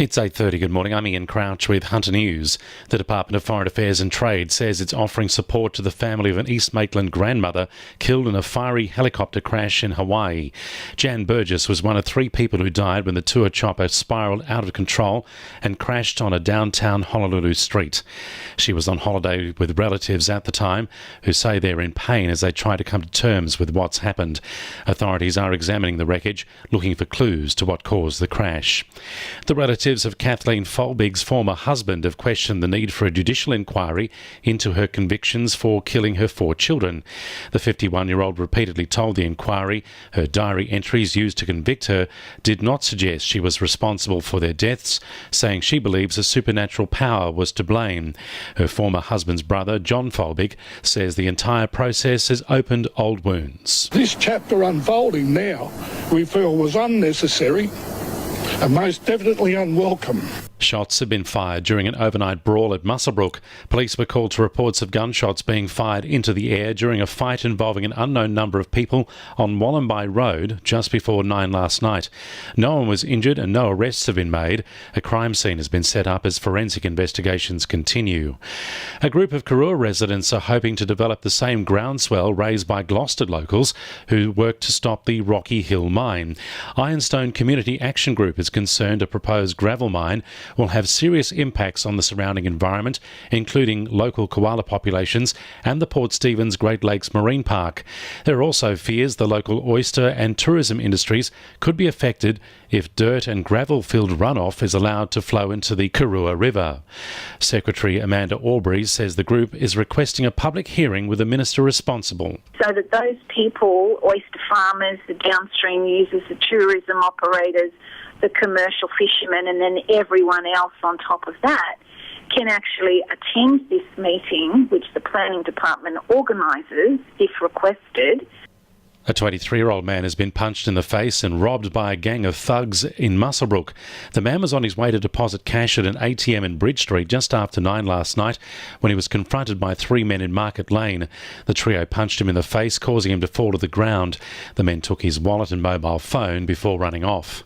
It's 8:30. Good morning. I'm Ian Crouch with Hunter News. The Department of Foreign Affairs and Trade says it's offering support to the family of an East Maitland grandmother killed in a fiery helicopter crash in Hawaii. Jan Burgess was one of three people who died when the tour chopper spiralled out of control and crashed on a downtown Honolulu street. She was on holiday with relatives at the time who say they're in pain as they try to come to terms with what's happened. Authorities are examining the wreckage, looking for clues to what caused the crash. The relatives of Kathleen Folbig's former husband have questioned the need for a judicial inquiry into her convictions for killing her 4 children. The 51-year-old repeatedly told the inquiry her diary entries used to convict her did not suggest she was responsible for their deaths, saying she believes a supernatural power was to blame. Her former husband's brother, John Folbig, says the entire process has opened old wounds. This chapter unfolding now we feel was unnecessary and most definitely unwelcome. Shots have been fired during an overnight brawl at Muswellbrook. Police were called to reports of gunshots being fired into the air during a fight involving an unknown number of people on Wallambai Road just before 9 last night. No one was injured and no arrests have been made. A crime scene has been set up as forensic investigations continue. A group of Karua residents are hoping to develop the same groundswell raised by Gloucester locals who work to stop the Rocky Hill mine. Ironstone Community Action Group is concerned a proposed gravel mine will have serious impacts on the surrounding environment, including local koala populations and the Port Stephens Great Lakes Marine Park. There are also fears the local oyster and tourism industries could be affected if dirt and gravel-filled runoff is allowed to flow into the Karua River. Secretary Amanda Aubrey says the group is requesting a public hearing with the minister responsible. So that those people, oyster farmers, the downstream users, the tourism operators, the commercial fishermen, and then everyone else on top of that can actually attend this meeting, which the planning department organises, if requested. A 23-year-old man has been punched in the face and robbed by a gang of thugs in Muswellbrook. The man was on his way to deposit cash at an ATM in Bridge Street just after 9 last night when he was confronted by 3 men in Market Lane. The trio punched him in the face, causing him to fall to the ground. The men took his wallet and mobile phone before running off.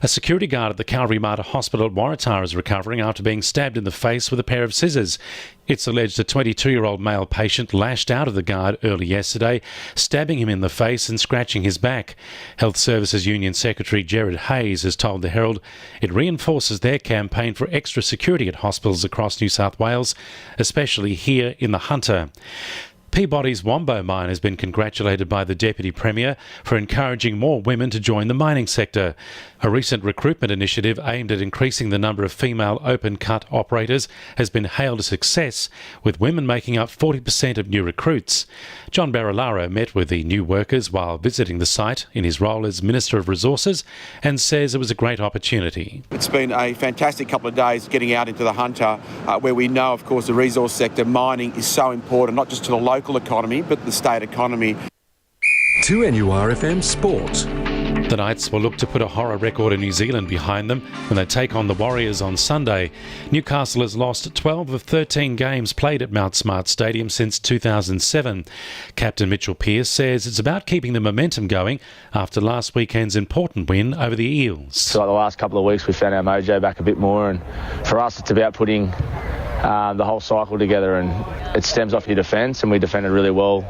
A security guard at the Calvary Mater Hospital at Waratah is recovering after being stabbed in the face with a pair of scissors. It's alleged a 22-year-old male patient lashed out of the guard early yesterday, stabbing him in the face and scratching his back. Health Services Union Secretary Gerard Hayes has told the Herald it reinforces their campaign for extra security at hospitals across New South Wales, especially here in the Hunter. Peabody's Wombo mine has been congratulated by the Deputy Premier for encouraging more women to join the mining sector. A recent recruitment initiative aimed at increasing the number of female open-cut operators has been hailed a success, with women making up 40% of new recruits. John Barilaro met with the new workers while visiting the site in his role as Minister of Resources and says it was a great opportunity. It's been a fantastic couple of days getting out into the Hunter, where we know, of course, the resource sector, mining, is so important, not just to the local economy, but the state economy. 2NURFM Sport. The Knights will look to put a horror record in New Zealand behind them when they take on the Warriors on Sunday. Newcastle has lost 12 of 13 games played at Mount Smart Stadium since 2007. Captain Mitchell Pearce says it's about keeping the momentum going after last weekend's important win over the Eels. So like the last couple of weeks we found our mojo back a bit more, and for us it's about putting the whole cycle together, and it stems off your defence, and we defended really well,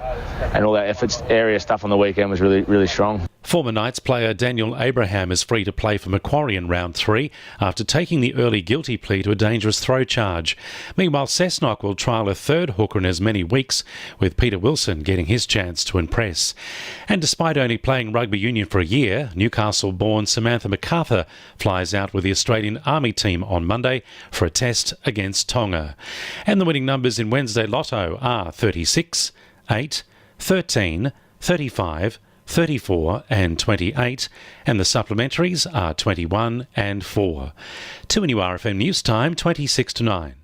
and all that efforts area stuff on the weekend was really strong. Former Knights player Daniel Abraham is free to play for Macquarie in round 3 after taking the early guilty plea to a dangerous throw charge. Meanwhile, Cessnock will trial a third hooker in as many weeks, with Peter Wilson getting his chance to impress. And despite only playing rugby union for a year, Newcastle-born Samantha MacArthur flies out with the Australian Army team on Monday for a test against Tonga. And the winning numbers in Wednesday Lotto are 36, 8, 13, 35, 34 and 28, and the supplementaries are 21 and 4. 2NURFM News Time, 26 to 9.